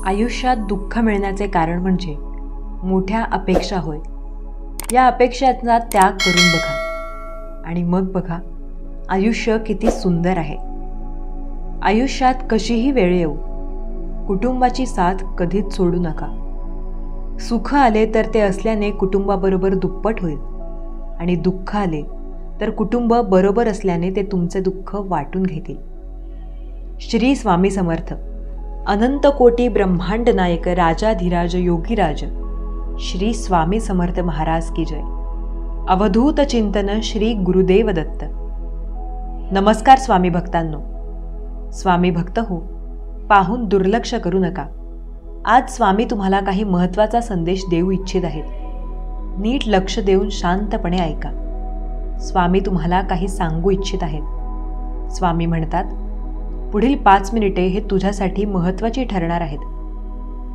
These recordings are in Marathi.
आयुष्यात दुःख मिळण्याचे कारण म्हणजे मोठ्या अपेक्षा होय. या अपेक्षांचा त्याग करून बघा आणि मग बघा आयुष्य किती सुंदर आहे. आयुष्यात कशीही वेळ येऊ, कुटुंबाची साथ कधीच सोडू नका. सुख आले तर ते असल्याने कुटुंबाबरोबर दुप्पट होईल आणि दुःख आले तर कुटुंब बरोबर असल्याने ते तुमचे दुःख वाटून घेतील. श्री स्वामी समर्थ. अनंत कोटी ब्रह्मांड नायक राजाधिराज योगीराज श्री स्वामी समर्थ महाराज की जय. अवधूत चिंतन श्री गुरुदेव दत्त. नमस्कार स्वामी भक्तांनो. स्वामी भक्त हो, पाहून दुर्लक्ष करू नका. आज स्वामी तुम्हाला काही महत्त्वाचा संदेश देऊ इच्छित आहेत. नीट लक्ष देऊन शांतपणे ऐका. स्वामी तुम्हाला काही सांगू इच्छित आहेत. स्वामी म्हणतात, पुढील 5 मिनिटे हे तुझ्यासाठी महत्त्वाची ठरणार आहेत.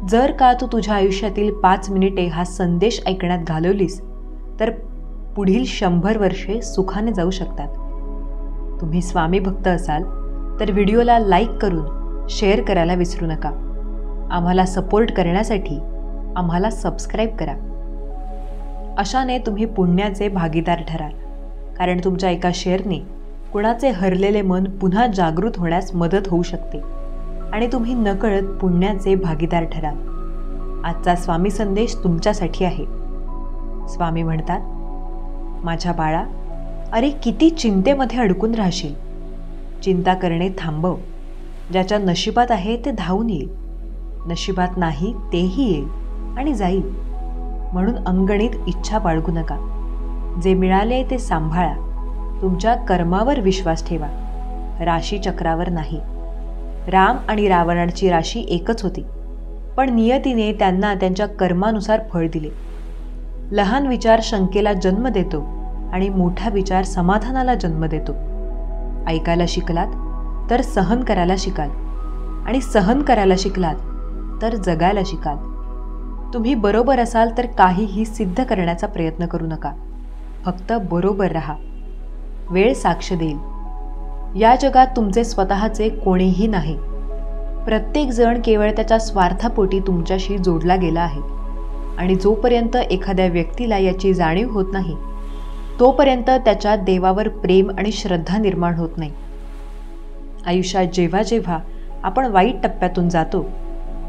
जर का तू तुझ्या आयुष्यातील 5 मिनिटे हा संदेश ऐकण्यात घालवलीस तर पुढील 100 वर्षे सुखाने जाऊ शकतात. तुम्ही स्वामी भक्त असाल तर व्हिडिओला लाईक करून शेअर करायला विसरू नका. आम्हाला सपोर्ट करण्यासाठी आम्हाला सबस्क्राईब करा. अशाने तुम्ही पुण्याचे भागीदार ठराल, कारण तुमच्या एका शेअरने कुणाचे हरलेले मन पुन्हा जागृत होण्यास मदत होऊ शकते आणि तुम्ही नकळत पुण्याचे भागीदार ठराल. आजचा स्वामी संदेश तुमच्यासाठी आहे. स्वामी म्हणतात, माझ्या बाळा, अरे किती चिंतेमध्ये अडकून राहशील. चिंता करणे थांबव. ज्याच्या नशिबात आहे ते धावून येईल, नशिबात नाही तेही येईल आणि जाईल. म्हणून अंगणित इच्छा बाळगू नका. जे मिळाले ते सांभाळा. तुमच्या कर्मावर विश्वास ठेवा, राशीचक्रावर नाही. राम आणि रावणाची राशी एकच होती, पण नियतीने त्यांना त्यांच्या कर्मानुसार फळ दिले. लहान विचार शंकेला जन्म देतो आणि मोठा विचार समाधानाला जन्म देतो. ऐकायला शिकलात तर सहन करायला शिकाल आणि सहन करायला शिकलात तर जगायला शिकाल. तुम्ही बरोबर असाल तर काहीही सिद्ध करण्याचा प्रयत्न करू नका. फक्त बरोबर राहा. वेळ साक्ष देईल. या जगात तुमचे स्वतःचे कोणीही नाही. प्रत्येक जण केवळ त्याच्या स्वार्थापोटी तुमच्याशी जोडला गेला आहे आणि जोपर्यंत एखाद्या व्यक्तीला याची जाणीव होत नाही तोपर्यंत त्याच्या देवावर प्रेम आणि श्रद्धा निर्माण होत नाही. आयुष्यात जेव्हा जेव्हा आपण वाईट टप्प्यातून जातो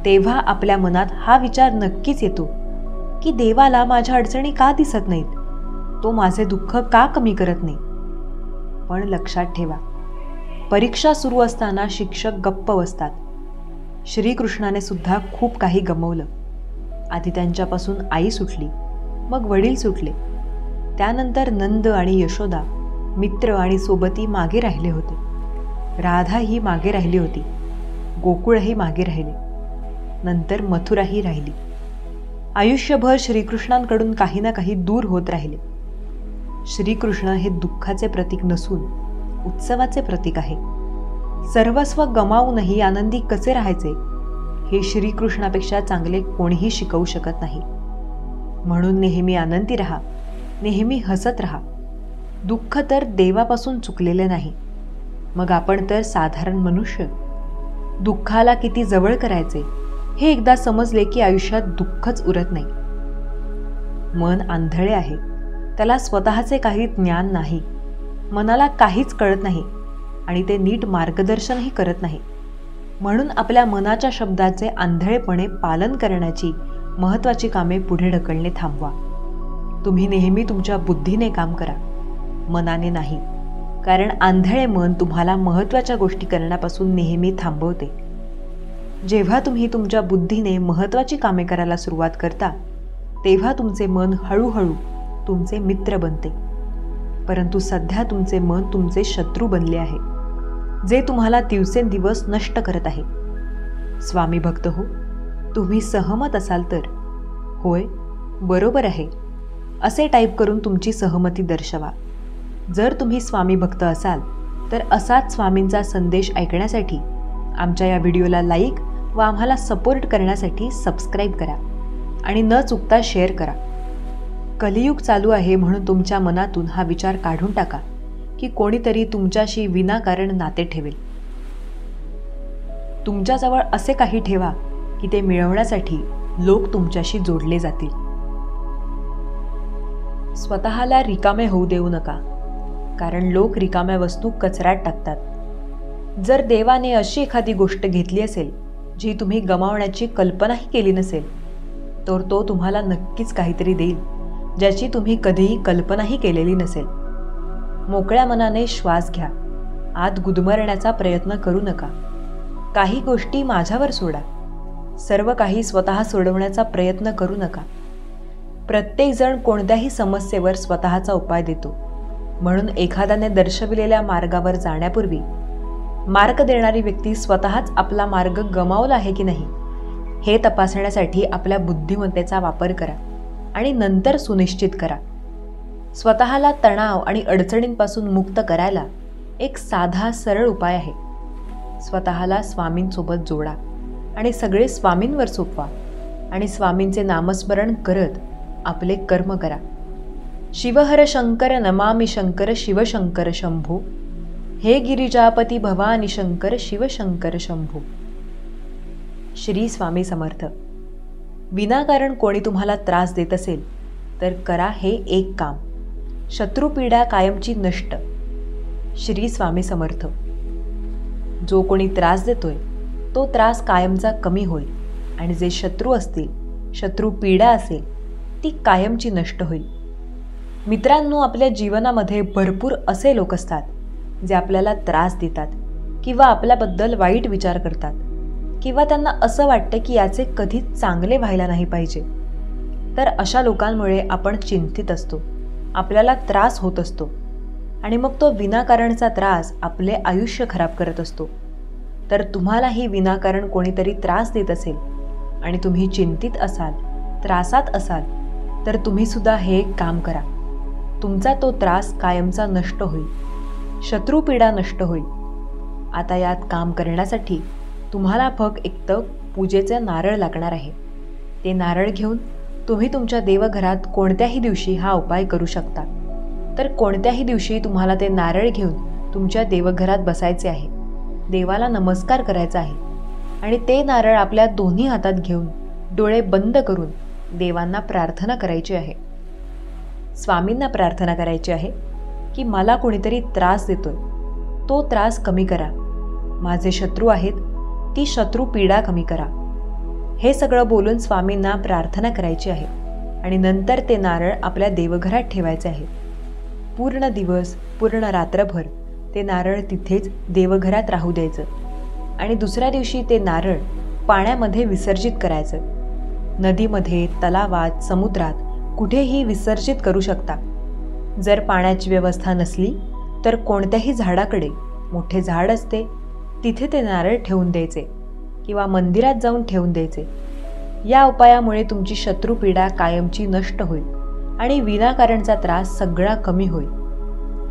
तेव्हा आपल्या मनात हा विचार नक्कीच येतो की देवाला माझ्या अडचणी का दिसत नाहीत, तो माझे दुःख का कमी करत नाही. पण लक्षात ठेवा, परीक्षा सुरू असताना शिक्षक गप्प बसतात. श्रीकृष्णाने सुद्धा खूप काही गमवलं. आधी त्यांच्यापासून आई सुटली, मग वडील सुटले. त्यानंतर नंद आणि यशोदा, मित्र आणि सोबती मागे राहिले होते. राधाही मागे राहिली होती. गोकुळही मागे राहिले. नंतर मथुराही राहिली. आयुष्यभर श्रीकृष्णांकडून काही ना काही दूर होत राहिले. श्रीकृष्ण हे दुःखाचे प्रतीक नसून उत्सवाचे प्रतीक आहे. सर्वस्व गमावूनही आनंदी कसे राहायचे हे श्रीकृष्णापेक्षा चांगले कोणीही शिकवू शकत नाही. म्हणून नेहमी आनंदी राहा, नेहमी हसत राहा. दुःख तर देवापासून चुकलेले नाही, मग आपण तर साधारण मनुष्य. दुःखाला किती जवळ करायचे हे एकदा समजले की आयुष्यात दुःखच उरत नाही. मन आंधळे आहे, त्याला स्वतःचे काही ज्ञान नाही. मनाला काहीच कळत नाही आणि ते नीट मार्गदर्शनही करत नाही. म्हणून आपल्या मनाच्या शब्दाचे आंधळेपणे पालन करण्याची महत्त्वाची कामे पुढे ढकलणे थांबवा. तुम्ही नेहमी तुमच्या बुद्धीने काम करा, मनाने नाही. कारण आंधळे मन तुम्हाला महत्त्वाच्या गोष्टी करण्यापासून नेहमी थांबवते. जेव्हा तुम्ही तुमच्या बुद्धीने महत्त्वाची कामे करायला सुरुवात करता तेव्हा तुमचे मन हळूहळू तुमचे मित्र बनते. परंतु सध्या तुमचे मन तुमचे शत्रू बनले आहे, जे तुम्हाला दिवसेंदिवस नष्ट करत आहे. स्वामी भक्त हो, तुम्ही सहमत असाल तर होय, बरोबर आहे असे टाईप करून तुमची सहमती दर्शवा. जर तुम्ही स्वामी भक्त असाल तर असाच स्वामींचा संदेश ऐकण्यासाठी आमच्या या व्हिडिओला लाईक व आम्हाला सपोर्ट करण्यासाठी सबस्क्राईब करा आणि न चुकता शेअर करा. कलियुग चालू आहे म्हणून तुमच्या मनातून हा विचार काढून टाका की कोणीतरी तुमच्याशी विनाकारण नाते ठेवेल. तुमच्याजवळ असे काही ठेवा की ते मिळवण्यासाठी लोक तुमच्याशी जोडले जातील. स्वतःला रिकामे होऊ देऊ नका, कारण लोक रिकाम्या वस्तू कचऱ्यात टाकतात. जर देवाने अशी एखादी गोष्ट घेतली असेल जी तुम्ही गमावण्याची कल्पनाही केली नसेल, तर तो तुम्हाला नक्कीच काहीतरी देईल ज्याची तुम्ही कधीही कल्पनाही केलेली नसेल. मोकळ्या मनाने श्वास घ्या. आत गुदमरण्याचा प्रयत्न करू नका. काही गोष्टी माझ्यावर सोडा. सर्व काही स्वतः सोडवण्याचा प्रयत्न करू नका. प्रत्येकजण कोणत्याही समस्येवर स्वतःचा उपाय देतो. म्हणून एखाद्याने दर्शविलेल्या मार्गावर जाण्यापूर्वी मार्ग देणारी व्यक्ती स्वतःच आपला मार्ग गमावला आहे की नाही हे तपासण्यासाठी आपल्या बुद्धिमत्तेचा वापर करा आणि नंतर सुनिश्चित करा. स्वतःला तणाव आणि अडचणींपासून मुक्त करायला एक साधा सरळ उपाय आहे. स्वतःला स्वामींसोबत जोडा आणि सगळे स्वामींवर सोपवा आणि स्वामींचे नामस्मरण करत आपले कर्म करा. शिवहर शंकर नमामि शंकर शिवशंकर शंभो, हे गिरिजापती भवानी शंकर शिवशंकर शंभो. श्री स्वामी समर्थ. विनाकारण कोणी तुम्हाला त्रास देत असेल तर करा हे एक काम. शत्रुपीडा कायमची नष्ट. श्री स्वामी समर्थ. जो कोणी त्रास देतोय तो त्रास कायमचा कमी होईल आणि जे शत्रू असतील, शत्रुपीडा असेल, ती कायमची नष्ट होईल. मित्रांनो, आपल्या जीवनामध्ये भरपूर असे लोक असतात जे आपल्याला त्रास देतात किंवा आपल्याबद्दल वाईट विचार करतात किंवा त्यांना असं वाटतं की याचे कधीच चांगले व्हायला नाही पाहिजे. तर अशा लोकांमुळे आपण चिंतित असतो, आपल्याला त्रास होत असतो आणि मग तो विनाकारणचा त्रास आपले आयुष्य खराब करत असतो. तर तुम्हालाही विनाकारण कोणीतरी त्रास देत असेल आणि तुम्ही चिंतित असाल, त्रासात असाल, तर तुम्ही सुद्धा हे एक काम करा. तुमचा तो त्रास कायमचा नष्ट होईल, शत्रुपीडा नष्ट होईल. आता यात काम करण्यासाठी तुम्हाला फक्त एक पूजेचे नारळ लागणार आहे. ते नारळ घेऊन तुम्ही तुमच्या देवघरात कोणत्याही दिवशी हा उपाय करू शकता. तर कोणत्याही दिवशी तुम्हाला ते नारळ घेऊन तुमच्या देवघरात बसायचे आहे, देवाला नमस्कार करायचा आहे आणि ते नारळ आपल्या दोन्ही हातात घेऊन डोळे बंद करून देवांना प्रार्थना करायची आहे. स्वामींना प्रार्थना करायची आहे की मला कोणीतरी त्रास देतोय, तो त्रास कमी करा. माझे शत्रू आहेत, ती शत्रू पीडा कमी करा. हे सगळं बोलून स्वामींना प्रार्थना करायची आहे आणि नंतर ते नारळ आपल्या देवघरात ठेवायचे आहे. पूर्ण दिवस, पूर्ण रात्रभर ते नारळ तिथेच देवघरात राहू द्यायचं आणि दुसऱ्या दिवशी ते नारळ पाण्यामध्ये विसर्जित करायचं. नदीमध्ये, तलावात, समुद्रात कुठेही विसर्जित करू शकता. जर पाण्याची व्यवस्था नसली तर कोणत्याही झाडाकडे, मोठे झाड असते तिथे ते नारळ ठेवून द्यायचे किंवा मंदिरात जाऊन ठेवून द्यायचे. या उपायामुळे तुमची शत्रुपीडा कायमची नष्ट होईल आणि विनाकारणचा त्रास सगळा कमी होईल.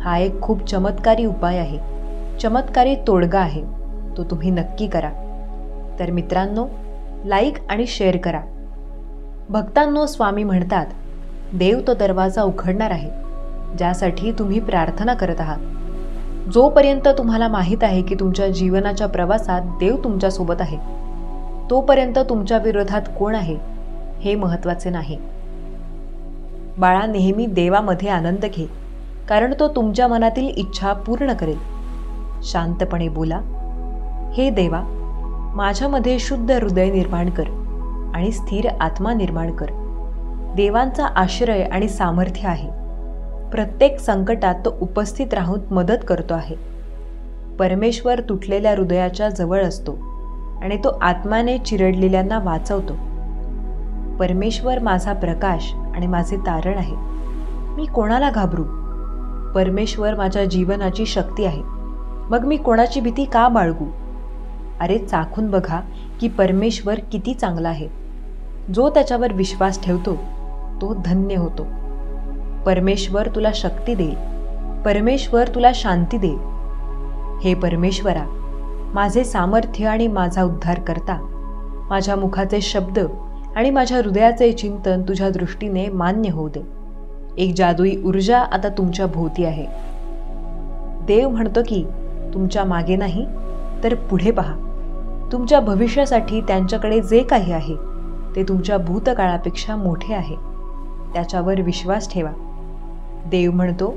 हा एक खूप चमत्कारी उपाय आहे, चमत्कारी तोडगा आहे. तो तुम्ही नक्की करा. तर मित्रांनो, लाईक आणि शेअर करा. भक्तांनो, स्वामी म्हणतात, देव तो दरवाजा उघडणार आहे ज्यासाठी तुम्ही प्रार्थना करत आहात. जोपर्यंत तुम्हाला माहीत आहे की तुमच्या जीवनाच्या प्रवासात देव तुमच्यासोबत आहे, तोपर्यंत तुमच्या विरोधात कोण आहे हे महत्त्वाचे नाही. बाळा, नेहमी देवामध्ये आनंद घे, कारण तो तुमच्या मनातील इच्छा पूर्ण करेल. शांतपणे बोला, हे देवा, माझ्यामध्ये शुद्ध हृदय निर्माण कर आणि स्थिर आत्मा निर्माण कर. देवांचा आश्रय आणि सामर्थ्य आहे. प्रत्येक संकटात तो उपस्थित राहून मदत करतो आहे. परमेश्वर तुटलेल्या हृदयाच्या जवळ असतो आणि तो आत्म्याने चिरडलेल्यांना वाचवतो. परमेश्वर माझा प्रकाश आणि माझे तारण आहे. मी कोणाला घाबरू? परमेश्वर माझ्या जीवनाची शक्ती आहे. मग मी कोणाची भीती का बाळगू? अरे, चाखून बघा की परमेश्वर किती चांगला आहे. जो त्याच्यावर विश्वास ठेवतो तो धन्य होतो. परमेश्वर तुला शक्ती देईल. परमेश्वर तुला शांती देईल. हे परमेश्वरा, माझे सामर्थ्य आणि माझा उद्धार करता, माझ्या मुखाचे शब्द आणि माझ्या हृदयाचे चिंतन तुझ्या दृष्टीने मान्य होऊ दे. एक जादुई ऊर्जा आता तुमच्या भोवती आहे. देव म्हणतो की तुमच्या मागे नाही तर पुढे पहा. तुमच्या भविष्यासाठी त्यांच्याकडे जे काही आहे ते तुमच्या भूतकाळापेक्षा मोठे आहे. त्याच्यावर विश्वास ठेवा. देव म्हणतो,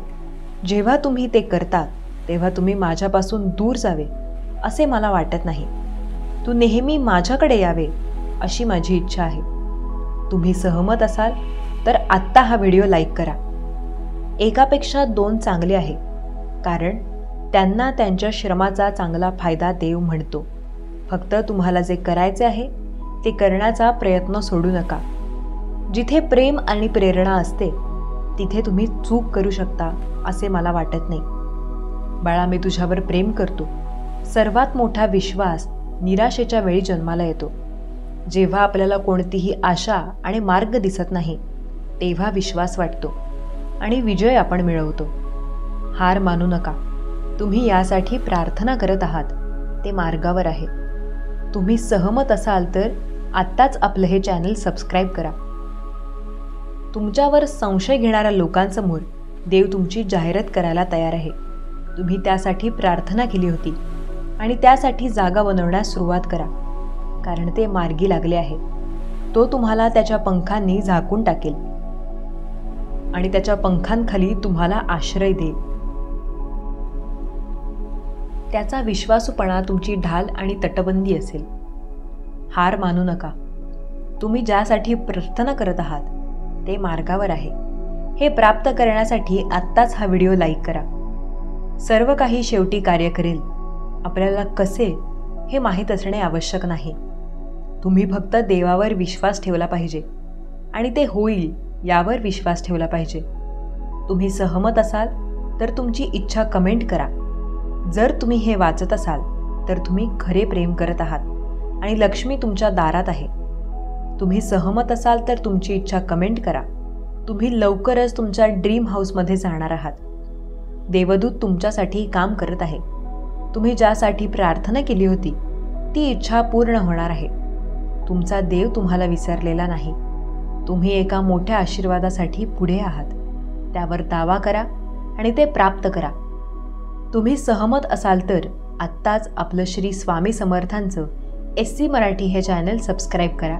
जेव्हा तुम्ही ते करतात तेव्हा तुम्ही माझ्यापासून दूर जावे असे मला वाटत नाही. तू नेहमी माझ्याकडे यावे अशी माझी इच्छा आहे. तुम्ही सहमत असाल तर आत्ता हा व्हिडिओ लाईक करा. एकापेक्षा दोन चांगले आहे, कारण त्यांना त्यांच्या श्रमाचा चांगला फायदा देव म्हणतो. फक्त तुम्हाला जे करायचे आहे ते करण्याचा प्रयत्न सोडू नका. जिथे प्रेम आणि प्रेरणा असते तिथे तुम्ही चूक करू शकता असे मला वाटत नाही. बाळा, मी तुझ्यावर प्रेम करतो. सर्वात मोठा विश्वास निराशेच्या वेळी जन्माला येतो. जेव्हा आपल्याला कोणतीही आशा आणि मार्ग दिसत नाही तेव्हा विश्वास वाटतो आणि विजय आपण मिळवतो. हार मानू नका. तुम्ही यासाठी प्रार्थना करत आहात, ते मार्गावर आहे. तुम्ही सहमत असाल तर आत्ताच आपलं हे चॅनल सबस्क्राईब करा. तुमच्यावर संशय घेणाऱ्या लोकांसमोर देव तुमची जाहिरात करायला तयार आहे. तुम्ही त्यासाठी प्रार्थना केली होती आणि त्यासाठी जागा बनवण्यास सुरुवात करा, कारण ते मार्गी लागले आहे. तो तुम्हाला त्याच्या पंखांनी झाकून टाकेल आणि त्याच्या पंखांखाली तुम्हाला आश्रय देईल. त्याचा विश्वासूपणा तुमची ढाल आणि तटबंदी असेल. हार मानू नका. तुम्ही ज्यासाठी प्रार्थना करत आहात ते मार्गावर आहे. हे प्राप्त करण्यासाठी आत्ताच हा व्हिडिओ लाईक करा. सर्व काही शेवटी कार्य करेल. आपल्याला कसे हे माहीत असणे आवश्यक नाही. तुम्ही फक्त देवावर विश्वास ठेवला पाहिजे आणि ते होईल यावर विश्वास ठेवला पाहिजे. तुम्ही सहमत असाल तर तुमची इच्छा कमेंट करा. जर तुम्ही हे वाचत असाल तर तुम्ही खरे प्रेम करत आहात आणि लक्ष्मी तुमच्या दारात आहे. तुम्ही सहमत असाल तर तुमची इच्छा कमेंट करा. तुम्ही लवकरच तुमच्या ड्रीम हाऊसमध्ये जाणार आहात. देवदूत तुमच्यासाठी काम करत आहे. तुम्ही ज्यासाठी प्रार्थना केली होती ती इच्छा पूर्ण होणार आहे. तुमचा देव तुम्हाला विसरलेला नाही. तुम्ही एका मोठ्या आशीर्वादासाठी पुढे आहात. त्यावर दावा करा आणि ते प्राप्त करा. तुम्ही सहमत असाल तर आत्ताच आपलं श्री स्वामी समर्थांचं SC मराठी हे चॅनल सबस्क्राईब करा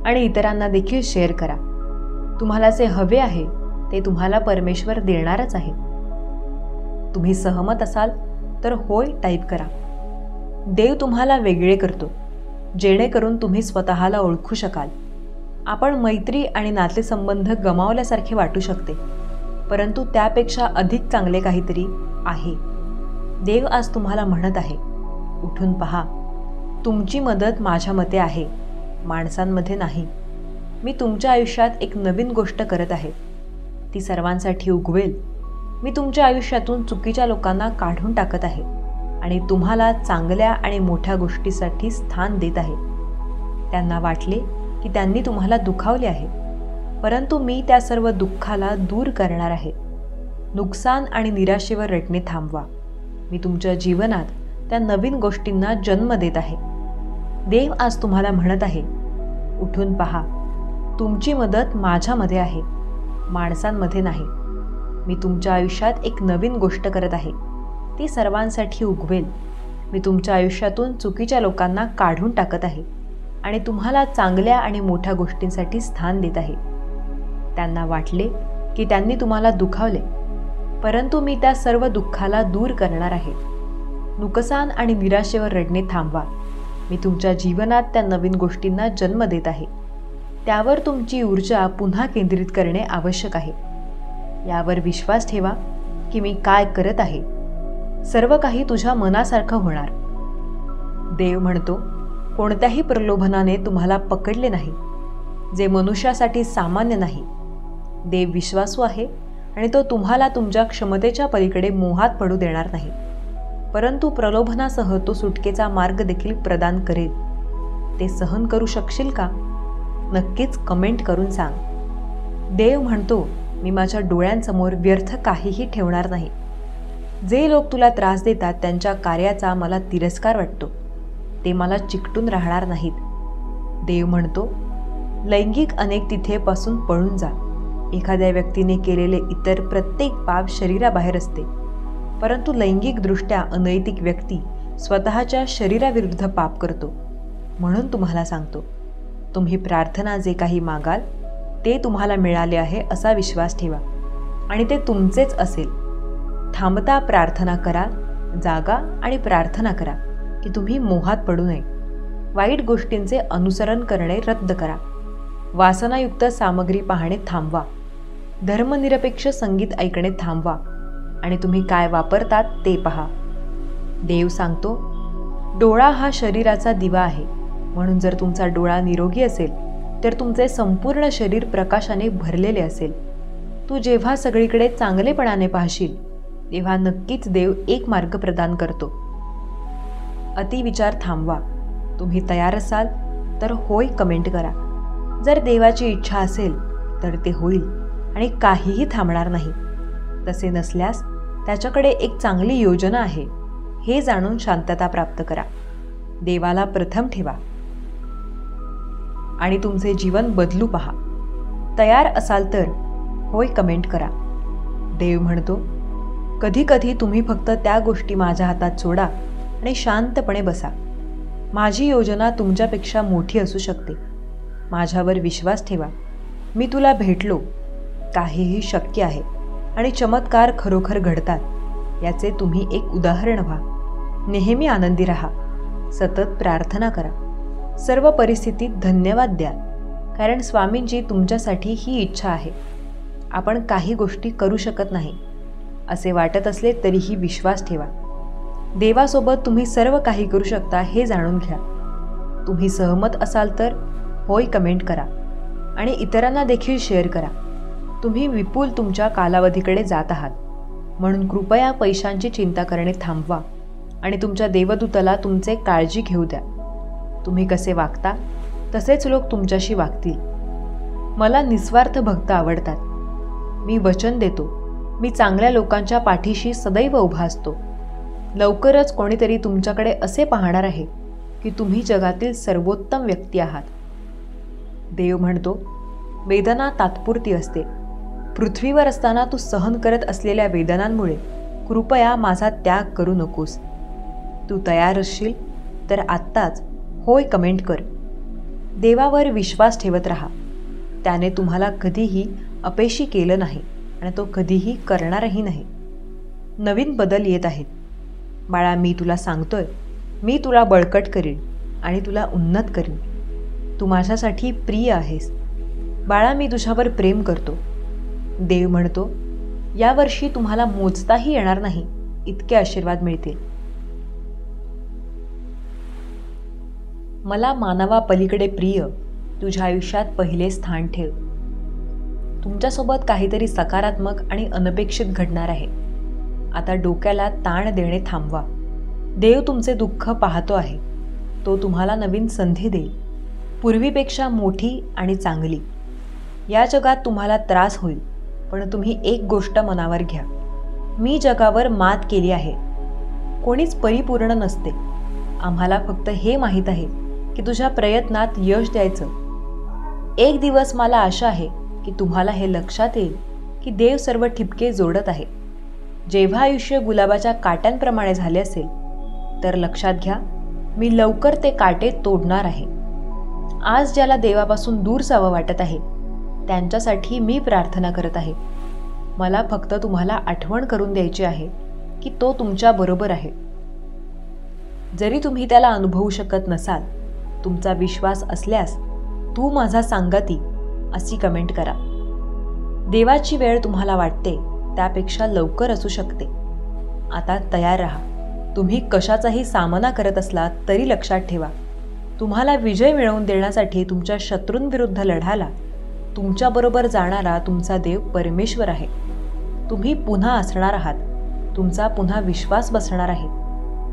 आणि इतरांना देखील शेअर करा. तुम्हाला जे हवे आहे ते तुम्हाला परमेश्वर देणारच आहे. तुम्ही सहमत असाल तर होय टाईप करा. देव तुम्हाला वेगळे करतो जेणेकरून तुम्ही स्वतःला ओळखू शकाल. आपण मैत्री आणि नातेसंबंध गमावल्यासारखे वाटू शकते, परंतु त्यापेक्षा अधिक चांगले काहीतरी आहे. देव आज तुम्हाला म्हणत आहे, उठून पहा. तुमची मदत माझ्या मते आहे, माणसांमध्ये नाही. मी तुमच्या आयुष्यात एक नवीन गोष्ट करत आहे. ती सर्वांसाठी उगवेल. मी तुमच्या आयुष्यातून चुकीच्या लोकांना काढून टाकत आहे आणि तुम्हाला चांगल्या आणि मोठ्या गोष्टीसाठी स्थान देत आहे. त्यांना वाटले की त्यांनी तुम्हाला दुखावले आहे, परंतु मी त्या सर्व दुःखाला दूर करणार आहे. नुकसान आणि निराशेवर रडणे थांबवा. मी तुमच्या जीवनात त्या नवीन गोष्टींना जन्म देत आहे. देव आज तुम्हाला म्हणत आहे, उठून पहा. तुमची मदत माझ्यामध्ये आहे, माणसांमध्ये नाही. मी तुमच्या आयुष्यात एक नवीन गोष्ट करत आहे. ती सर्वांसाठी उगवेल. मी तुमच्या आयुष्यातून चुकीच्या लोकांना काढून टाकत आहे आणि तुम्हाला चांगल्या आणि मोठ्या गोष्टींसाठी स्थान देत आहे. त्यांना वाटले की त्यांनी तुम्हाला दुखावले, परंतु मी त्या सर्व दुःखाला दूर करणार आहे. नुकसान आणि निराशेवर रडणे थांबवा. मी तुमच्या जीवनात त्या नवीन गोष्टींना जन्म देत आहे. त्यावर तुमची ऊर्जा पुन्हा केंद्रित करणे आवश्यक आहे. यावर विश्वास ठेवा की मी काय करत आहे. सर्व काही तुझ्या मनासारखं होणार. देव म्हणतो, कोणत्याही प्रलोभनाने तुम्हाला पकडले नाही, जे मनुष्यासाठी सामान्य नाही. देव विश्वासू आहे आणि तो तुम्हाला तुमच्या क्षमतेच्या पलीकडे मोहात पडू देणार नाही, परंतु प्रलोभनासह तो सुटकेचा मार्ग देखील प्रदान करेल. ते सहन करू शकशील का? नक्कीच कमेंट करून सांग. देव म्हणतो, मी माझ्या डोळ्यांसमोर व्यर्थ काहीही ठेवणार नाही. जे लोक तुला त्रास देतात त्यांच्या कार्याचा मला तिरस्कार वाटतो. ते मला चिकटून राहणार नाहीत. देव म्हणतो, लैंगिक अनैतिकतेपासून पळून जा. एखाद्या व्यक्तीने केलेले इतर प्रत्येक पाप शरीराबाहेर असते, परंतु लैंगिकदृष्ट्या अनैतिक व्यक्ती स्वतःच्या शरीराविरुद्ध पाप करतो. म्हणून तुम्हाला सांगतो, तुम्ही प्रार्थना जे काही मागाल ते तुम्हाला मिळाले आहे असा विश्वास ठेवा आणि ते तुमचेच असेल. थांबता प्रार्थना करा, जागा आणि प्रार्थना करा की तुम्ही मोहात पडू नये. वाईट गोष्टींचे अनुसरण करणे रद्द करा. वासनायुक्त सामग्री पाहणे थांबवा. धर्मनिरपेक्ष संगीत ऐकणे थांबवा आणि तुम्ही काय वापरतात ते पहा. देव सांगतो, डोळा हा शरीराचा दिवा आहे, म्हणून जर तुमचा डोळा निरोगी असेल तर तुमचे संपूर्ण शरीर प्रकाशाने भरलेले असेल. तू जेव्हा सगळीकडे चांगलेपणाने पाहशील तेव्हा नक्कीच देव एक मार्ग प्रदान करतो. अतिविचार थांबवा. तुम्ही तयार असाल तर होय कमेंट करा. जर देवाची इच्छा असेल तर ते होईल आणि काहीही थांबणार नाही. तसे नसल्यास त्याच्याकडे एक चांगली योजना आहे हे जाणून शांतता प्राप्त करा. देवाला प्रथम ठेवा आणि तुमचे जीवन बदलू पहा. तयार असाल तर होय कमेंट करा. देव म्हणतो, कधी कधी तुम्ही फक्त त्या गोष्टी माझ्या हातात सोडा आणि शांतपणे बसा. माझी योजना तुमच्यापेक्षा मोठी असू शकते. माझ्यावर विश्वास ठेवा. मी तुला भेटलो. काहीही शक्य आहे आणि चमत्कार खरोखर घडतात. याचे तुम्ही एक उदाहरण व्हा. नेहमी आनंदी राहा. सतत प्रार्थना करा. सर्व परिस्थितीत धन्यवाद द्या, कारण स्वामींची तुमच्यासाठी ही इच्छा आहे. आपण काही गोष्टी करू शकत नाही असे वाटत असले तरीही विश्वास ठेवा. देवासोबत तुम्ही सर्व काही करू शकता हे जाणून घ्या. तुम्ही सहमत असाल तर होय कमेंट करा आणि इतरांना देखील शेअर करा. तुम्ही विपुल तुमच्या कालावधीकडे जात आहात, म्हणून कृपया पैशांची चिंता करणे थांबवा आणि तुमच्या देवदूताला तुमचे काळजी घेऊ द्या. तुम्ही कसे वागता तसेच लोक तुमच्याशी वागतील. मला निस्वार्थ भक्त आवडतात. मी वचन देतो, मी चांगल्या लोकांच्या पाठीशी सदैव उभा असतो. लवकरच कोणीतरी तुमच्याकडे असे पाहणार आहे की तुम्ही जगातील सर्वोत्तम व्यक्ती आहात. देव म्हणतो, वेदना तात्पुरती असते. पृथ्वीवर असताना तू सहन करत असलेल्या वेदनांमुळे कृपया माझा त्याग करू नकोस. तू तयार असशील तर आत्ताच होय कमेंट कर. देवावर विश्वास ठेवत राहा. त्याने तुम्हाला कधीही अपयशी केलं नाही आणि तो कधीही करणारही नाही. नवीन बदल येत आहेत. बाळा, मी तुला सांगतोय, मी तुला बळकट करीन आणि तुला उन्नत करीन. तू माझ्यासाठी प्रिय आहेस. बाळा, मी तुझ्यावर प्रेम करतो. देव म्हणतो, यावर्षी तुम्हाला मोजताही येणार नाही इतके आशीर्वाद मिळतील. मला मानवा पलीकडे प्रिय, तुझ्या आयुष्यात पहिले स्थान ठेव. तुमच्यासोबत काहीतरी सकारात्मक आणि अनपेक्षित घडणार आहे. आता डोक्याला ताण देणे थांबवा. देव तुमचे दुःख पाहतो आहे. तो तुम्हाला नवीन संधी देईल, पूर्वीपेक्षा मोठी आणि चांगली. या जगात तुम्हाला त्रास होईल, पण तुम्ही एक गोष्ट मनावर घ्या, मी जगावर मात केली आहे. कोणीच परिपूर्ण नसते. आम्हाला फक्त हे माहीत आहे की तुझ्या प्रयत्नात यश द्यायचं. एक दिवस मला आशा आहे की तुम्हाला हे लक्षात येईल की देव सर्व ठिपके जोडत आहे. जेव्हा आयुष्य गुलाबाच्या काट्यांप्रमाणे झाले असेल तर लक्षात घ्या, मी लवकर ते काटे तोडणार आहे. आज ज्याला देवापासून दूर जावं वाटत आहे त्यांच्यासाठी मी प्रार्थना करत आहे. मला फक्त तुम्हाला आठवण करून द्यायची आहे की तो तुमच्या बरोबर आहे. जरी तुम्ही त्याला अनुभवू शकत नसाल, तुमचा विश्वास असल्यास तू माझा सांगती अशी कमेंट करा. देवाची वेळ तुम्हाला वाटते त्यापेक्षा लवकर असू शकते. आता तयार राहा. तुम्ही कशाचाही सामना करत असला तरी लक्षात ठेवा, तुम्हाला विजय मिळवून देण्यासाठी तुमच्या शत्रूंविरुद्ध लढायला तुमच्याबरोबर जाणारा तुमचा देव परमेश्वर आहे. तुम्ही पुन्हा असणार आहात. तुमचा पुन्हा विश्वास बसणार आहे.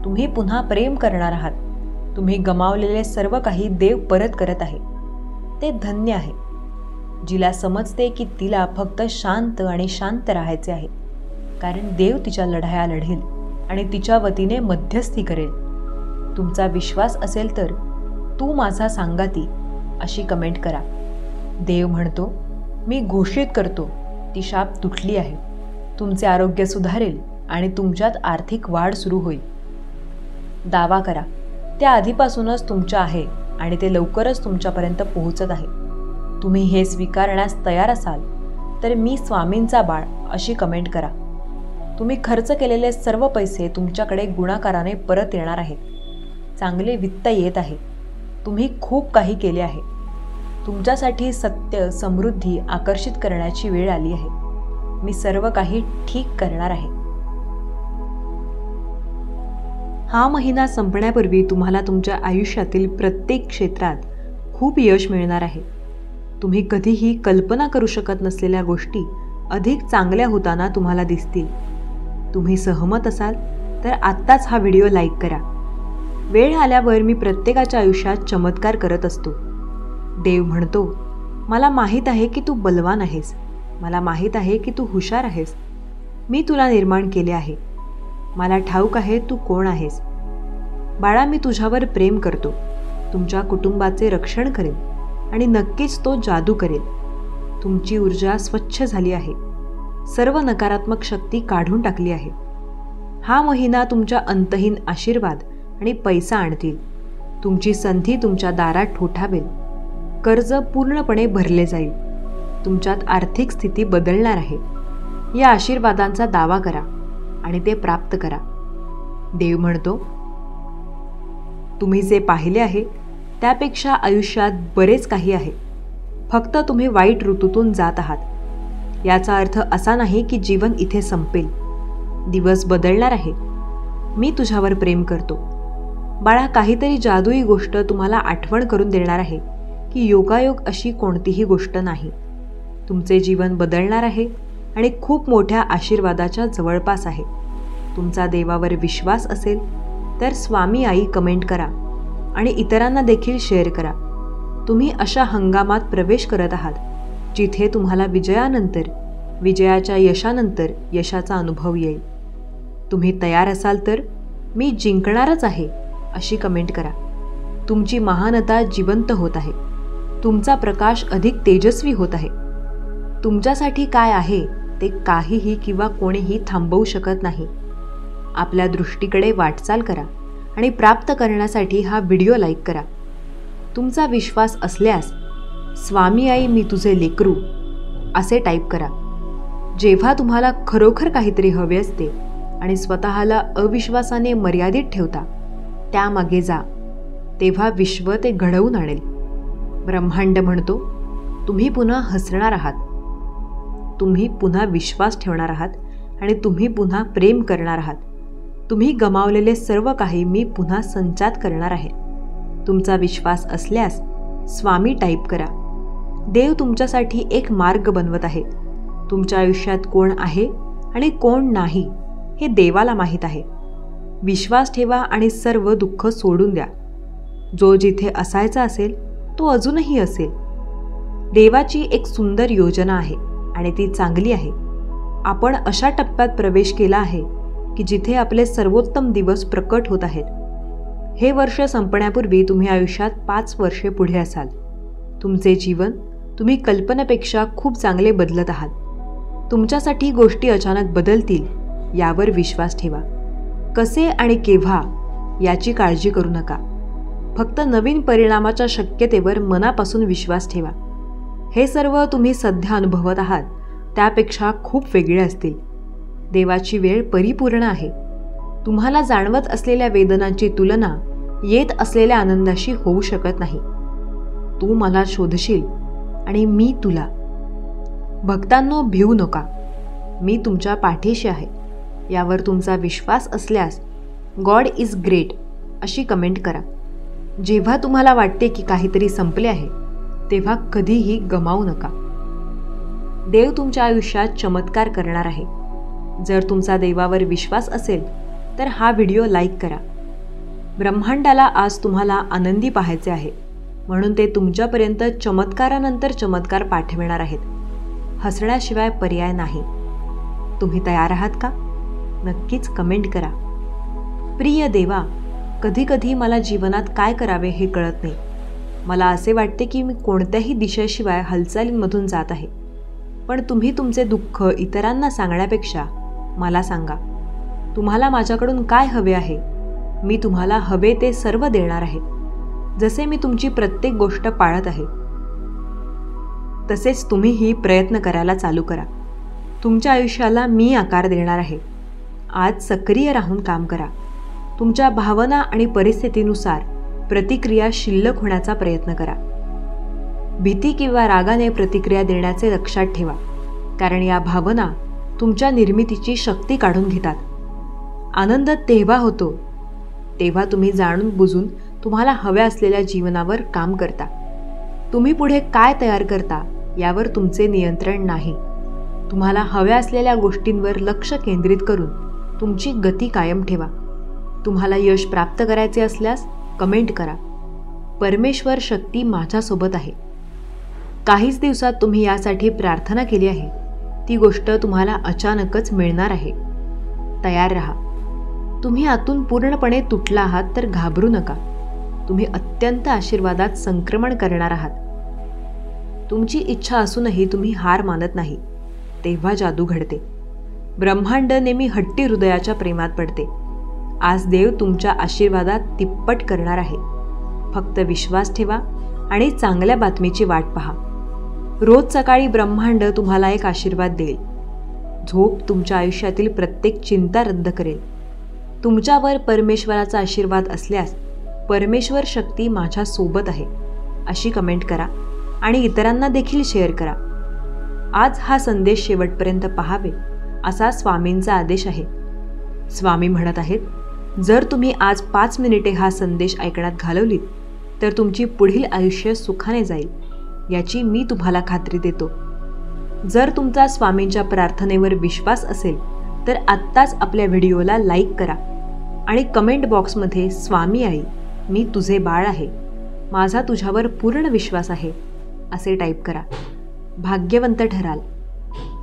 तुम्ही पुन्हा प्रेम करणार आहात. तुम्ही गमावलेले सर्व काही देव परत करत आहे. ते धन्य आहे. जिला समजते की तिला फक्त शांत आणि शांत राहायचे आहे, कारण देव तिच्या लढाया लढेल आणि तिच्या वतीने मध्यस्थी करेल. तुमचा विश्वास असेल तर तू माझा सांगाती अशी कमेंट करा. देव म्हणतो, मी घोषित करतो, ती शाप तुटली आहे. तुमचे आरोग्य सुधारेल आणि तुमच्यात आर्थिक वाढ सुरू होईल. दावा करा, त्या आधीपासूनच तुमच्या आहे आणि ते लवकरच तुमच्यापर्यंत पोहोचत आहे. तुम्ही हे स्वीकारण्यास तयार असाल तर मी स्वामींचा बाळ अशी कमेंट करा. तुम्ही खर्च केलेले सर्व पैसे तुमच्याकडे गुणाकाराने परत येणार आहेत. चांगले वित्त येत आहे. तुम्ही खूप काही केले आहे. तुमच्यासाठी सत्य, समृद्धी आकर्षित करण्याची वेळ आली आहे. मी सर्व काही ठीक करणार आहे. हा महिना संपण्यापूर्वी तुम्हाला तुमच्या आयुष्यातील प्रत्येक क्षेत्रात खूप यश मिळणार आहे. तुम्ही कधीही कल्पना करू शकत नसलेल्या गोष्टी अधिक चांगल्या होताना तुम्हाला दिसतील. तुम्ही सहमत असाल तर आत्ताच हा व्हिडिओ लाईक करा. वेळ आल्यावर मी प्रत्येकाच्या आयुष्यात चमत्कार करत असतो. देव म्हणतो, मला माहीत आहे की तू बलवान आहेस. मला माहीत आहे की तू हुशार आहेस. मी तुला निर्माण केले आहे. मला ठाऊक आहे तू कोण आहेस. बाळा, मी तुझ्यावर प्रेम करतो. तुमच्या कुटुंबाचे रक्षण करेन आणि नक्कीच तो जादू करेल. तुमची ऊर्जा स्वच्छ झाली आहे. सर्व नकारात्मक शक्ती काढून टाकली आहे. हा महिना तुमच्या अंतहीन आशीर्वाद आणि पैसा आणतील. तुमची संधी तुमच्या दारात ठोठावेल. कर्ज पूर्णपणे भरले जाईल. तुमच्यात आर्थिक स्थिती बदलणार आहे. या आशीर्वादांचा दावा करा आणि ते प्राप्त करा. देव म्हणतो, तुम्ही जे पाहिले आहे त्यापेक्षा आयुष्यात बरेच काही आहे. फक्त तुम्ही वाईट ऋतूतून जात आहात. याचा अर्थ असा नाही की जीवन इथे संपेल. दिवस बदलणार आहे. मी तुझ्यावर प्रेम करतो. बाळा, काहीतरी जादुई गोष्ट तुम्हाला आठवण करून देणार आहे की योगायोग अशी कोणतीही गोष्ट नाही. तुमचे जीवन बदलणार आहे आणि खूप मोठ्या आशीर्वादाच्या जवळपास आहे. तुमचा देवावर विश्वास असेल तर स्वामी आई कमेंट करा आणि इतरांना देखील शेअर करा. तुम्ही अशा हंगामात प्रवेश करत आहात जिथे तुम्हाला विजयानंतर, विजयाच्या यशानंतर यशाचा अनुभव येईल. तुम्ही तयार असाल तर मी जिंकणारच आहे अशी कमेंट करा. तुमची महानता जिवंत होत आहे. तुमचा प्रकाश अधिक तेजस्वी होत आहे. तुमच्यासाठी काय आहे ते काहीही किंवा कोणीही थांबवू शकत नाही. आपल्या दृष्टीकडे वाटचाल करा आणि प्राप्त करण्यासाठी हा व्हिडिओ लाईक करा. तुमचा विश्वास असल्यास स्वामी आई मी तुझे लेकरू असे टाईप करा. जेव्हा तुम्हाला खरोखर काहीतरी हवे असते आणि स्वतःला अविश्वासाने मर्यादित ठेवता, त्यामागे जा. तेव्हा विश्व ते घडवून आणेल. ब्रह्मांड म्हणतो, तुम्ही पुन्हा हसणार आहात. तुम्ही पुन्हा विश्वास ठेवणार आहात आणि तुम्ही पुन्हा प्रेम करणार आहात. तुम्ही गमावलेले सर्व काही मी पुन्हा संचात करणार आहे. तुमचा विश्वास असल्यास स्वामी टाईप करा. देव तुमच्यासाठी एक मार्ग बनवत आहे. तुमच्या आयुष्यात कोण आहे आणि कोण नाही हे देवाला माहीत आहे. विश्वास ठेवा आणि सर्व दुःख सोडून द्या. जो जिथे असायचा असेल तो अजूनही असेल. देवाची एक सुंदर योजना आहे आणि ती चांगली आहे. आपण अशा टप्प्यात प्रवेश केला आहे की जिथे आपले सर्वोत्तम दिवस प्रकट होत आहेत. हे वर्ष संपण्यापूर्वी तुम्ही आयुष्यात 5 वर्षे पुढे असाल. तुमचे जीवन तुम्ही कल्पनेपेक्षा खूप चांगले बदलत आहात. तुमच्यासाठी गोष्टी अचानक बदलतील यावर विश्वास ठेवा. कसे आणि केव्हा याची काळजी करू नका. फक्त नवीन परिणामाच्या शक्यतेवर मनापासून विश्वास ठेवा. हे सर्व तुम्ही सध्या अनुभवत आहात त्यापेक्षा खूप वेगळे असतील. देवाची वेळ परिपूर्ण आहे. तुम्हाला जाणवत असलेल्या वेदनांची तुलना येत असलेल्या आनंदाशी होऊ शकत नाही. तू मला शोधशील आणि मी तुला. भक्तांनो, भिवू नका. मी तुमच्या पाठीशी आहे. यावर तुमचा विश्वास असल्यास गॉड इज ग्रेट अशी कमेंट करा. जेव्हा तुम्हाला वाटते की काहीतरी संपले आहे तेव्हा कधीही गमावू नका. देव तुमच्या आयुष्यात चमत्कार करणार आहे. जर तुमचा देवावर विश्वास असेल तर हा व्हिडिओ लाईक करा. ब्रह्मांडाला आज तुम्हाला आनंदी पाहायचे आहे म्हणून ते तुमच्यापर्यंत चमत्कारानंतर चमत्कार पाठविणार आहेत. हसण्याशिवाय पर्याय नाही. तुम्ही तयार आहात का? नक्कीच कमेंट करा. प्रिय देवा, कधी कधी मला जीवनात काय करावे हे कळत नाही. मला असे वाटते की मी कोणत्याही दिशेशिवाय हालचालींमधून जात आहे. पण तुम्ही तुमचे दुःख इतरांना सांगण्यापेक्षा मला सांगा. तुम्हाला माझ्याकडून काय हवे आहे? मी तुम्हाला हवे ते सर्व देणार आहे. जसे मी तुमची प्रत्येक गोष्ट पाळत आहे तसेच तुम्हीही प्रयत्न करायला चालू करा. तुमच्या आयुष्याला मी आकार देणार आहे. आज सक्रिय राहून काम करा. तुमच्या भावना आणि परिस्थितीनुसार प्रतिक्रिया शिल्लक होण्याचा प्रयत्न करा. भीती किंवा रागाने प्रतिक्रिया देण्याचे लक्षात ठेवा, कारण या भावना तुमच्या निर्मितीची शक्ती काढून घेतात. आनंद तेव्हा होतो तेव्हा तुम्ही जाणून बुजून तुम्हाला हव्या असलेल्या जीवनावर काम करता. तुम्ही पुढे काय तयार करता यावर तुमचे नियंत्रण नाही. तुम्हाला हव्या असलेल्या गोष्टींवर लक्ष केंद्रित करून तुमची गती कायम ठेवा. तुम्हाला यश प्राप्त करायचे असल्यास कमेंट करा, परमेश्वर शक्ती माझ्यासोबत आहे. काहीच दिवसात तुम्ही यासाठी प्रार्थना केली आहे ती गोष्ट तुम्हाला अचानकच मिळणार आहे. तयार राहा. तुम्ही आतून पूर्णपणे तुटला आहात तर घाबरू नका. तुम्ही अत्यंत आशीर्वादात संक्रमण करणार आहात. तुमची इच्छा असूनही तुम्ही हार मानत नाही तेव्हा जादू घडते. ब्रह्मांड नेहमी हट्टी हृदयाच्या प्रेमात पडते. आज देव तुमच्या आशीर्वादात तिप्पट करणार आहे. फक्त विश्वास ठेवा आणि चांगल्या बातमीची वाट पहा. रोज सकाळी ब्रह्मांड तुम्हाला एक आशीर्वाद देईल. झोप तुमच्या आयुष्यातील प्रत्येक चिंता रद्द करेल. तुमच्यावर परमेश्वराचा आशीर्वाद असल्यास परमेश्वर शक्ती माझ्या सोबत आहे अशी कमेंट करा आणि इतरांना देखील शेअर करा. आज हा संदेश शेवटपर्यंत पाहावे असा स्वामींचा आदेश आहे. स्वामी म्हणत आहेत, जर तुम्ही आज 5 मिनिटे हा संदेश ऐकण्यात घालवलीत तर तुमची पुढील आयुष्य सुखाने जाईल याची मी तुम्हाला खात्री देतो. जर तुमचा स्वामींच्या प्रार्थनेवर विश्वास असेल तर आत्ताच आपल्या व्हिडिओला लाईक करा आणि कमेंट बॉक्समध्ये स्वामी आई, मी तुझे बाळ आहे, माझा तुझ्यावर पूर्ण विश्वास आहे असे टाईप करा. भाग्यवंत ठराल.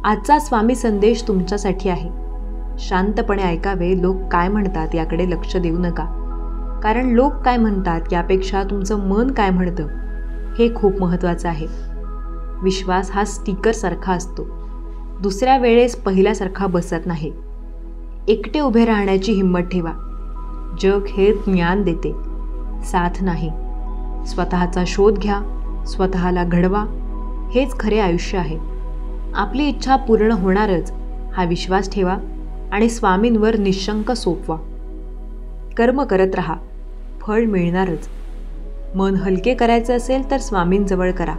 आजचा स्वामी संदेश तुमच्यासाठी आहे. शांतपणे ऐकावे. लोक काय म्हणतात याकडे लक्ष देऊ नका, कारण लोक काय म्हणतात यापेक्षा तुमचं मन काय म्हणतं हे खूप महत्त्वाचं आहे. विश्वास हा स्टिकरसारखा असतो. दुसऱ्या वेळेस पहिल्यासारखा बसत नाही. एकटे उभे राहण्याची हिंमत ठेवा. जग हे ज्ञान देते, साथ नाही. स्वतःचा शोध घ्या, स्वतःला घडवा. हेच खरे आयुष्य आहे. आपली इच्छा पूर्ण होणारच हा विश्वास ठेवा आणि स्वामींवर निशंक सोपवा. कर्म करत राहा, फळ मिळणारच. मन हलके करायचे असेल तर स्वामींजवळ करा,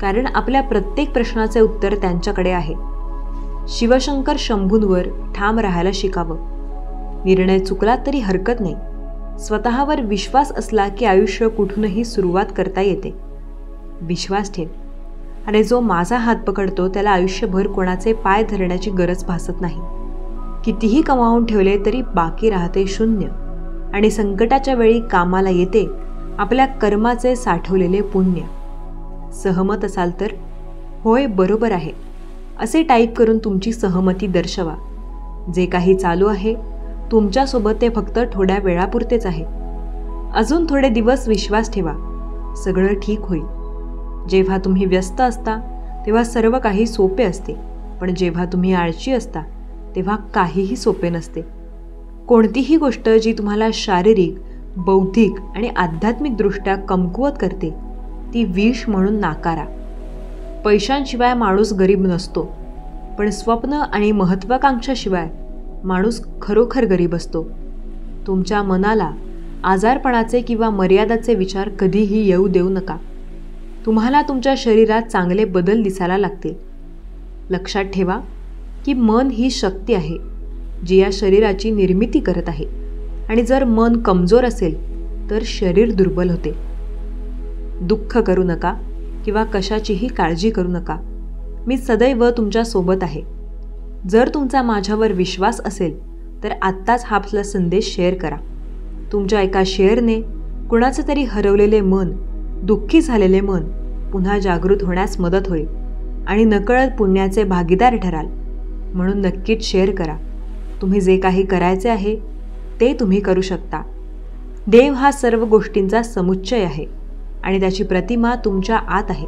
कारण आपल्या प्रत्येक प्रश्नाचे उत्तर त्यांच्याकडे आहे. शिवशंकर शंभूंवर ठाम राहायला शिकावं. निर्णय चुकला तरी हरकत नाही. स्वतःवर विश्वास असला की आयुष्य कुठूनही सुरुवात करता येते. विश्वास ठेव आणि जो माझा हात पकडतो त्याला आयुष्यभर कोणाचे पाय धरण्याची गरज भासत नाही. कितीही कमावून ठेवले तरी बाकी राहते शून्य आणि संकटाच्या वेळी कामाला येते आपल्या कर्माचे साठवलेले पुण्य. सहमत असाल तर होय बरोबर आहे असे टाईप करून तुमची सहमती दर्शवा. जे काही चालू आहे तुमच्यासोबत ते फक्त थोड्या वेळापुरतेच आहे. अजून थोडे दिवस विश्वास ठेवा, सगळं ठीक होईल. जेव्हा तुम्ही व्यस्त असता तेव्हा सर्व काही सोपे असते, पण जेव्हा तुम्ही आळशी असता तेव्हा काहीही सोपे नसते. कोणतीही गोष्ट जी तुम्हाला शारीरिक, बौद्धिक आणि आध्यात्मिकदृष्ट्या कमकुवत करते ती विष म्हणून नाकारा. पैशांशिवाय माणूस गरीब नसतो, पण स्वप्न आणि महत्त्वाकांक्षाशिवाय माणूस खरोखर गरीब असतो. तुमच्या मनाला आजारपणाचे किंवा मर्यादाचे विचार कधीही येऊ देऊ नका. तुम्हाला तुमच्या शरीरात चांगले बदल दिसायला लागतील. लक्षात ठेवा की मन ही शक्ती आहे जी या शरीराची निर्मिती करत आहे, आणि जर मन कमजोर असेल तर शरीर दुर्बल होते. दुःख करू नका किंवा कशाचीही काळजी करू नका. मी सदैव तुमच्या सोबत आहे. जर तुमचा माझ्यावर विश्वास असेल तर आत्ताच हा आपला संदेश शेअर करा. तुमच्या एका शेअरने कुणाचे तरी हरवलेले मन, दुःखी झालेले मन पुन्हा जागृत होण्यास मदत होईल आणि नकळत पुण्याचे भागीदार ठराल. म्हणून नक्कीच शेअर करा. तुम्ही जे काही करायचे आहे ते तुम्ही करू शकता. देव हा सर्व गोष्टींचा समुच्चय आहे आणि त्याची प्रतिमा तुमच्या आत आहे.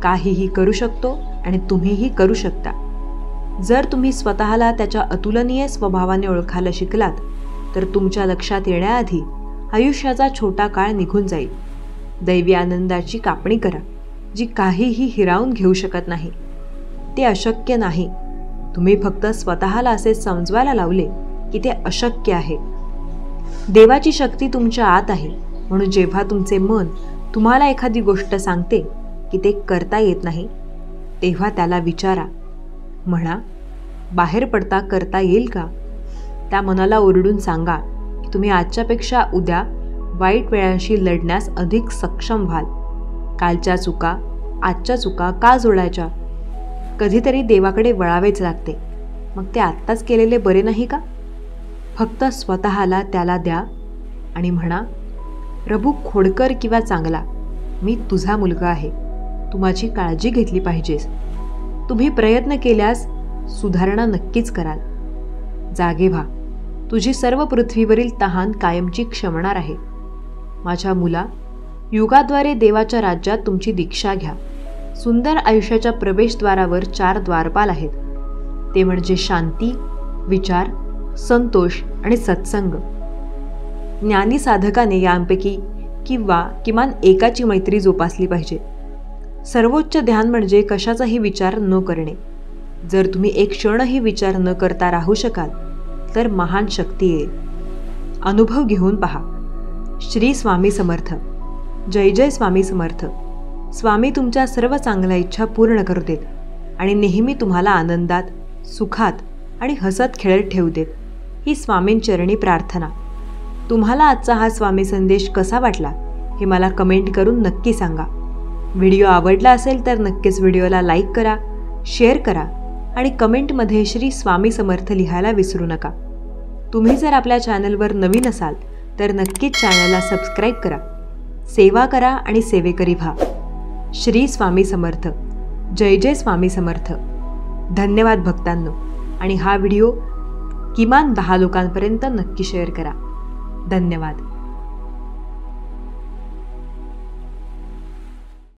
काहीही करू शकतो आणि तुम्हीही करू शकता. जर तुम्ही स्वतःला त्याच्या अतुलनीय स्वभावाने ओळखायला शिकलात तर तुमच्या लक्षात येण्याआधी आयुष्याचा छोटा काळ निघून जाईल. दैवी आनंदाची कापणी करा, जी काहीही हिरावून घेऊ शकत नाही. ते अशक्य नाही. तुम्ही फक्त स्वतःला असे समजवायला लावले की ते अशक्य आहे. देवाची शक्ती तुमच्या आत आहे, म्हणून जेव्हा तुमचे मन तुम्हाला एखादी गोष्ट सांगते की ते करता येत नाही, तेव्हा त्याला विचारा, म्हणा, बाहेर पडता करता येईल का? त्या मनाला ओरडून सांगा की तुम्ही आजच्यापेक्षा उद्या वाईट वेळांशी लढण्यास अधिक सक्षम व्हाल. कालच्या चुका आजच्या चुका का जोडायच्या? कधीतरी देवाकडे वळावेच लागते. मग ते आत्ताच केलेले बरे नाही का? फक्त स्वतःला त्याला द्या आणि म्हणा, प्रभू खोडकर किंवा चांगला, मी तुझा मुलगा आहे. तू माझी काळजी घेतली पाहिजेस. तुम्ही प्रयत्न केल्यास सुधारणा नक्कीच कराल. जागे व्हा. तुझी सर्व पृथ्वीवरील तहान कायमची क्षमणार आहे. माझ्या मुला, युगाद्वारे देवाच्या राज्यात तुमची दीक्षा घ्या. सुंदर आयुष्याच्या प्रवेशद्वारावर 4 द्वारपाल आहेत. ते म्हणजे शांती, विचार, संतोष आणि सत्संग. ज्ञानी साधकाने यांपैकी किंवा किमान एकाची मैत्री जोपासली पाहिजे. सर्वोच्च ध्यान म्हणजे कशाचाही विचार न करणे. जर तुम्ही एक क्षणही विचार न करता राहू शकाल तर महान शक्ती येईल. अनुभव घेऊन पहा. श्री स्वामी समर्थ. जय जय स्वामी समर्थ. स्वामी तुमच्या सर्व चांगल्या इच्छा पूर्ण करू देत आणि नेहमी तुम्हाला आनंदात, सुखात आणि हसत खेळत ठेवू देत, ही स्वामींचरणी प्रार्थना. तुम्हाला आजचा हा स्वामी संदेश कसा वाटला हे मला कमेंट करून नक्की सांगा. व्हिडिओ आवडला असेल तर नक्कीच व्हिडिओला लाईक करा, शेअर करा आणि कमेंटमध्ये श्री स्वामी समर्थ लिहायला विसरू नका. तुम्ही जर आपल्या चॅनलवर नवीन असाल तर नक्कीच चॅनलला सबस्क्राईब करा. सेवा करा आणि सेवेकरी व्हा. श्री स्वामी समर्थ. जय जय स्वामी समर्थ. धन्यवाद भक्तांनो. आणि हा व्हिडिओ किमान 10 लोकांपर्यंत नक्की शेअर करा. धन्यवाद.